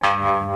Brian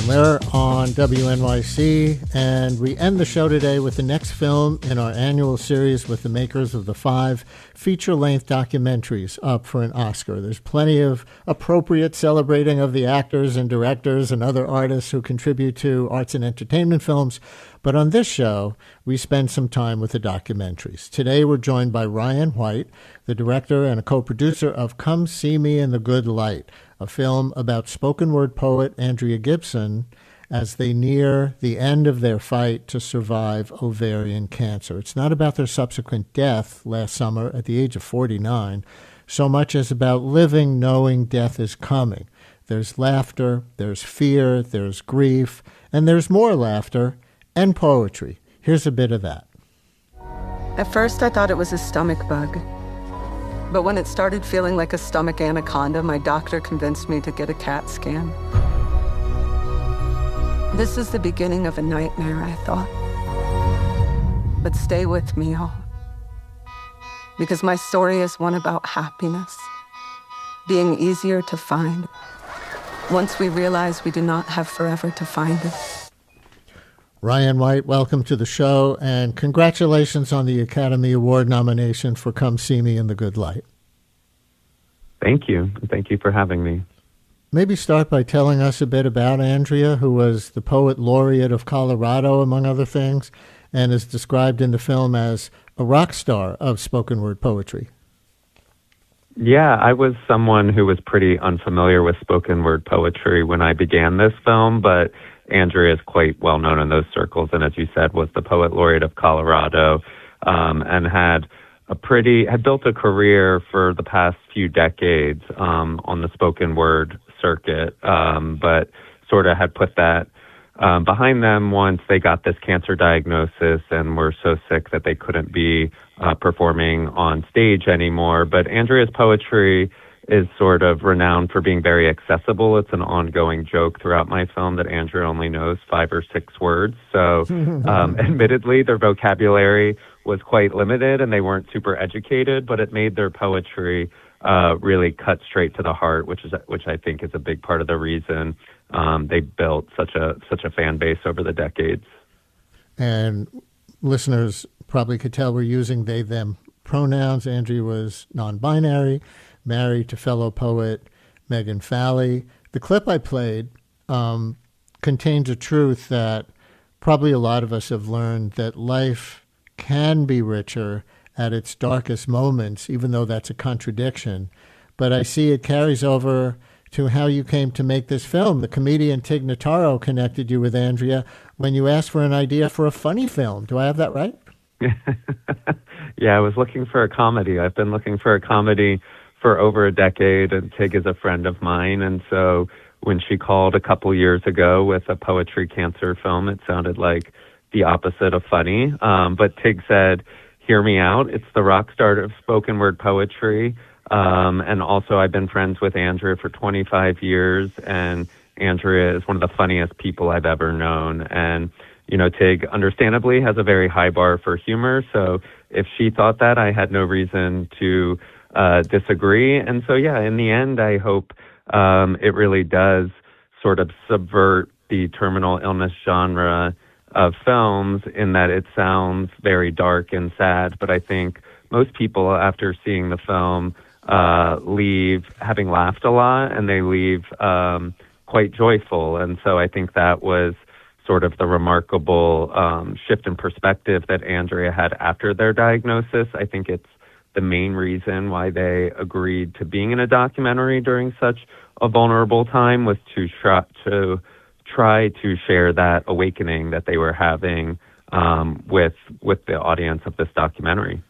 Lehrer on WNYC, and we end the show today with the next film in our annual series with the makers of the 5 feature-length documentaries up for an Oscar. There's plenty of appropriate celebrating of the actors and directors and other artists who contribute to arts and entertainment films, but on this show, we spend some time with the documentaries. Today, we're joined by Ryan White, the director and a co-producer of Come See Me in the Good Light, a film about spoken word poet Andrea Gibson as they near the end of their fight to survive ovarian cancer. It's not about their subsequent death last summer at the age of 49, so much as about living knowing death is coming. There's laughter, there's fear, there's grief, and there's more laughter and poetry. Here's a bit of that. At first, I thought it was a stomach bug. But when it started feeling like a stomach anaconda, my doctor convinced me to get a CAT scan. This is the beginning of a nightmare, I thought. But stay with me, y'all. Because my story is one about happiness, being easier to find once we realize we do not have forever to find it. Ryan White, welcome to the show, and congratulations on the Academy Award nomination for Come See Me in the Good Light. Thank you. Thank you for having me. Maybe start by telling us a bit about Andrea, who was the Poet Laureate of Colorado, among other things, and is described in the film as a rock star of spoken word poetry. Yeah, I was someone who was pretty unfamiliar with spoken word poetry when I began this film, but Andrea is quite well known in those circles, and as you said, was the Poet Laureate of Colorado, and had built a career for the past few decades on the spoken word circuit, but sort of had put that behind them once they got this cancer diagnosis and were so sick that they couldn't be performing on stage anymore. But Andrea's poetry is sort of renowned for being very accessible. It's an ongoing joke throughout my film that Andrea only knows 5 or 6 words. So admittedly, their vocabulary was quite limited and they weren't super educated, but it made their poetry really cut straight to the heart, which I think is a big part of the reason they built such a fan base over the decades. And listeners probably could tell we're using they, them pronouns. Andrea was non-binary, married to fellow poet Megan Falley. The clip I played contains a truth that probably a lot of us have learned, that life can be richer at its darkest moments, even though that's a contradiction. But I see it carries over to how you came to make this film. The comedian Tig Notaro connected you with Andrea when you asked for an idea for a funny film. Do I have that right? Yeah, I was looking for a comedy. I've been looking for a comedy for over a decade, and Tig is a friend of mine. And so when she called a couple years ago with a poetry cancer film, it sounded like the opposite of funny. But Tig said, hear me out. It's the rock star of spoken word poetry. And also I've been friends with Andrea for 25 years, and Andrea is one of the funniest people I've ever known. And, you know, Tig understandably has a very high bar for humor. So if she thought that, I had no reason to disagree. And so, yeah, in the end, I hope it really does sort of subvert the terminal illness genre of films in that it sounds very dark and sad. But I think most people, after seeing the film, leave having laughed a lot, and they leave quite joyful. And so I think that was sort of the remarkable shift in perspective that Andrea had after their diagnosis. I think it's the main reason why they agreed to being in a documentary during such a vulnerable time, was to try to share that awakening that they were having with the audience of this documentary.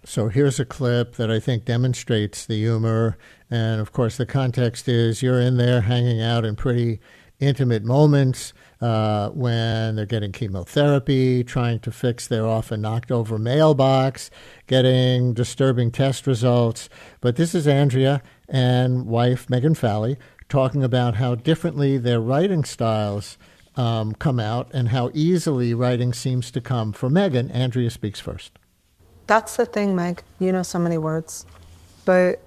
So here's a clip that I think demonstrates the humor. And of course, the context is you're in there hanging out in pretty intimate moments when they're getting chemotherapy, trying to fix their often knocked over mailbox, getting disturbing test results. But this is Andrea and wife Megan Falley talking about how differently their writing styles come out and how easily writing seems to come for Megan. Andrea speaks first. That's the thing, Meg. You know so many words. But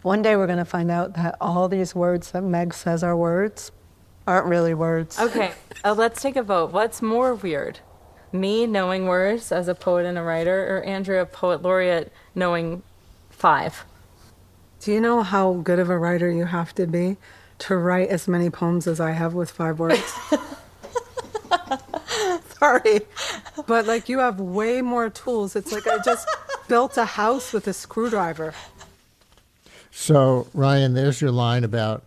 one day we're going to find out that all these words that Meg says are words aren't really words. Okay, let's take a vote. What's more weird? Me knowing words as a poet and a writer, or Andrea, poet laureate, knowing 5? Do you know how good of a writer you have to be to write as many poems as I have with 5 words? Sorry. But like, you have way more tools. It's like I just built a house with a screwdriver. So, Ryan, there's your line about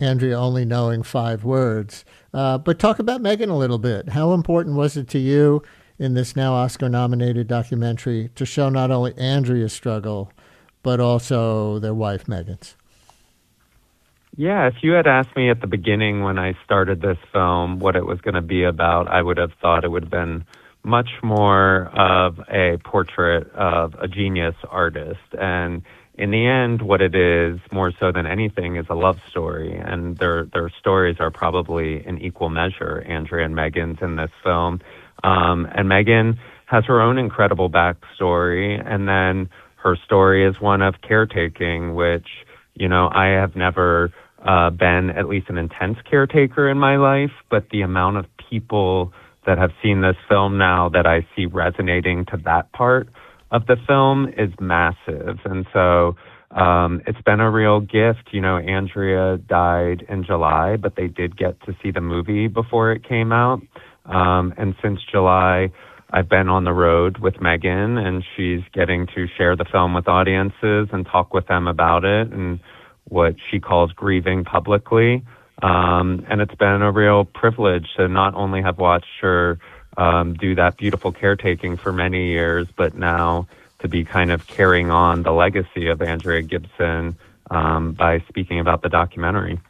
Andrea only knowing 5 words. But talk about Megan a little bit. How important was it to you in this now Oscar-nominated documentary to show not only Andrea's struggle, but also their wife, Megan's? Yeah, if you had asked me at the beginning when I started this film what it was going to be about, I would have thought it would have been much more of a portrait of a genius artist. And in the end, what it is, more so than anything, is a love story. And their stories are probably in equal measure, Andrea and Megan's, in this film. And Megan has her own incredible backstory. And then her story is one of caretaking, which, I have never been at least an intense caretaker in my life. But the amount of people that have seen this film now that I see resonating to that part of the film is massive. And so it's been a real gift. Andrea died in July, but they did get to see the movie before it came out. And since July, I've been on the road with Megan, and she's getting to share the film with audiences and talk with them about it and what she calls grieving publicly. And it's been a real privilege to not only have watched her do that beautiful caretaking for many years, but now to be kind of carrying on the legacy of Andrea Gibson by speaking about the documentary.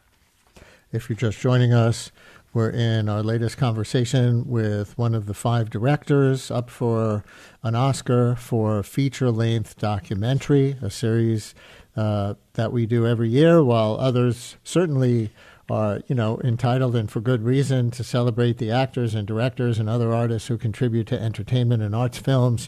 If you're just joining us, we're in our latest conversation with one of the 5 directors up for an Oscar for feature-length documentary, a series that we do every year, while others certainly are, entitled, and for good reason, to celebrate the actors and directors and other artists who contribute to entertainment and arts films.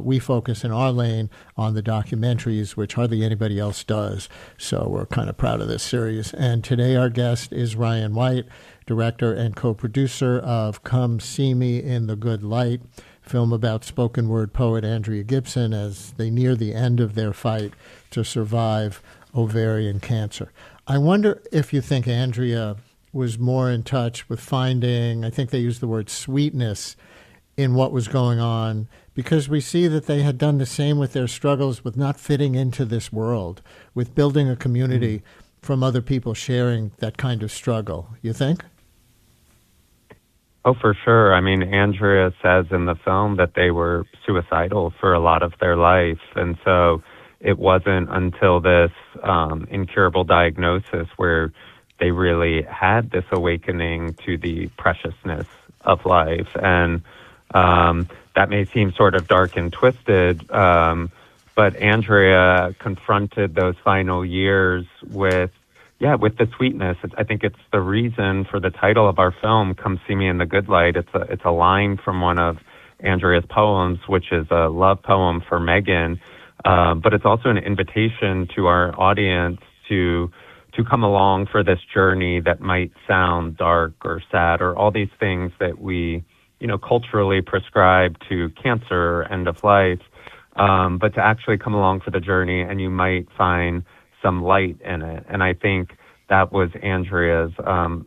We focus in our lane on the documentaries, which hardly anybody else does. So we're kind of proud of this series. And today our guest is Ryan White, director and co-producer of Come See Me in the Good Light, film about spoken word poet Andrea Gibson as they near the end of their fight to survive ovarian cancer. I wonder if you think Andrea was more in touch with finding, I think they used the word sweetness, in what was going on, because we see that they had done the same with their struggles with not fitting into this world, with building a community from other people sharing that kind of struggle. You think? Oh, for sure. I mean, Andrea says in the film that they were suicidal for a lot of their life. And so it wasn't until this incurable diagnosis where they really had this awakening to the preciousness of life. And that may seem sort of dark and twisted, but Andrea confronted those final years with the sweetness. I think it's the reason for the title of our film, Come See Me in the Good Light. It's a line from one of Andrea's poems, which is a love poem for Megan. But it's also an invitation to our audience to come along for this journey that might sound dark or sad or all these things that we, culturally prescribe to cancer, end of life, but to actually come along for the journey, and you might find some light in it. And I think that was Andrea's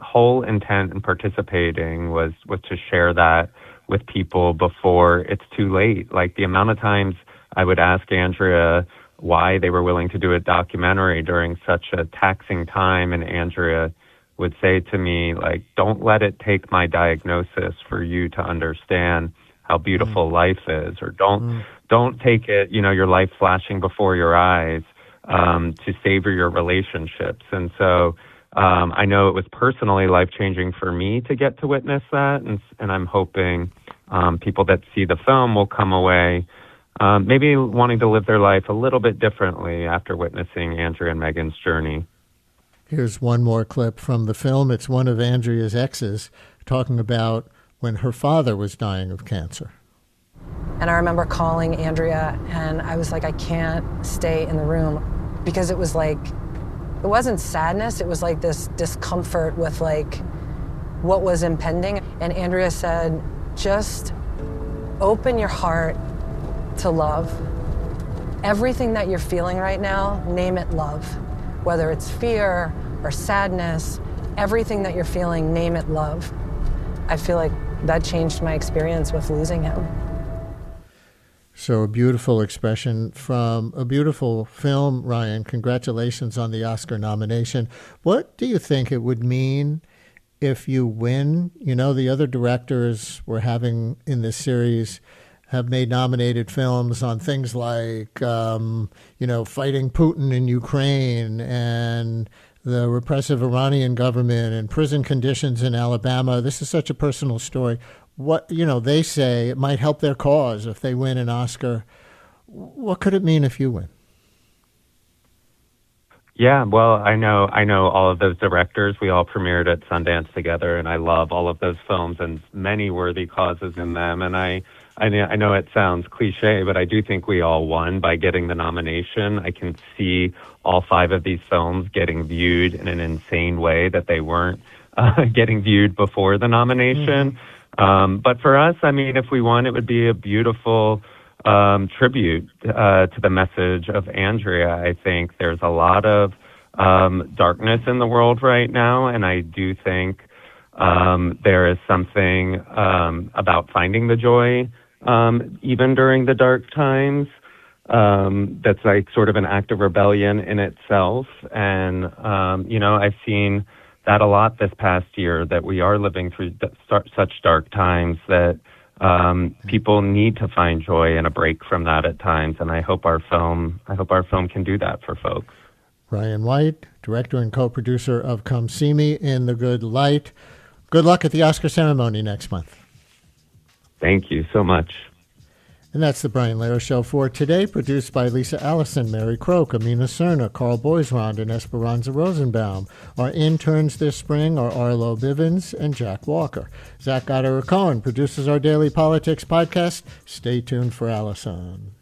whole intent in participating was to share that with people before it's too late. Like, the amount of times I would ask Andrea why they were willing to do a documentary during such a taxing time, and Andrea would say to me, like, don't let it take my diagnosis for you to understand how beautiful life is, or don't take it, your life flashing before your eyes, to savor your relationships. And so I know it was personally life-changing for me to get to witness that, and I'm hoping people that see the film will come away maybe wanting to live their life a little bit differently after witnessing Andrea and Megan's journey. Here's one more clip from the film. It's one of Andrea's exes talking about when her father was dying of cancer. And I remember calling Andrea, and I was like, I can't stay in the room, because it was like, it wasn't sadness, it was like this discomfort with like what was impending. And Andrea said, just open your heart to love. Everything that you're feeling right now, name it love. Whether it's fear or sadness, everything that you're feeling, name it love. I feel like that changed my experience with losing him. So a beautiful expression from a beautiful film, Ryan. Congratulations on the Oscar nomination. What do you think it would mean if you win? You know, the other directors we're having in this series have made nominated films on things like, fighting Putin in Ukraine and the repressive Iranian government and prison conditions in Alabama. This is such a personal story. They say it might help their cause if they win an Oscar. What could it mean if you win? Yeah, well, I know all of those directors. We all premiered at Sundance together, and I love all of those films and many worthy causes in them. And I know it sounds cliche, but I do think we all won by getting the nomination. I can see all 5 of these films getting viewed in an insane way that they weren't getting viewed before the nomination. Mm-hmm. But for us, I mean, if we won, it would be a beautiful tribute to the message of Andrea. I think there's a lot of darkness in the world right now, and I do think there is something about finding the joy even during the dark times that's like sort of an act of rebellion in itself. And, I've seen that a lot this past year, that we are living through such dark times that people need to find joy and a break from that at times. And I hope our film can do that for folks. Ryan White, director and co-producer of Come See Me in the Good Light. Good luck at the Oscar ceremony next month. Thank you so much. And that's the Brian Lehrer Show for today, produced by Lisa Allison, Mary Croak, Amina Cerna, Carl Boisrond, and Esperanza Rosenbaum. Our interns this spring are Arlo Bivens and Jack Walker. Zach Goddard-Cohen produces our Daily Politics podcast. Stay tuned for Allison.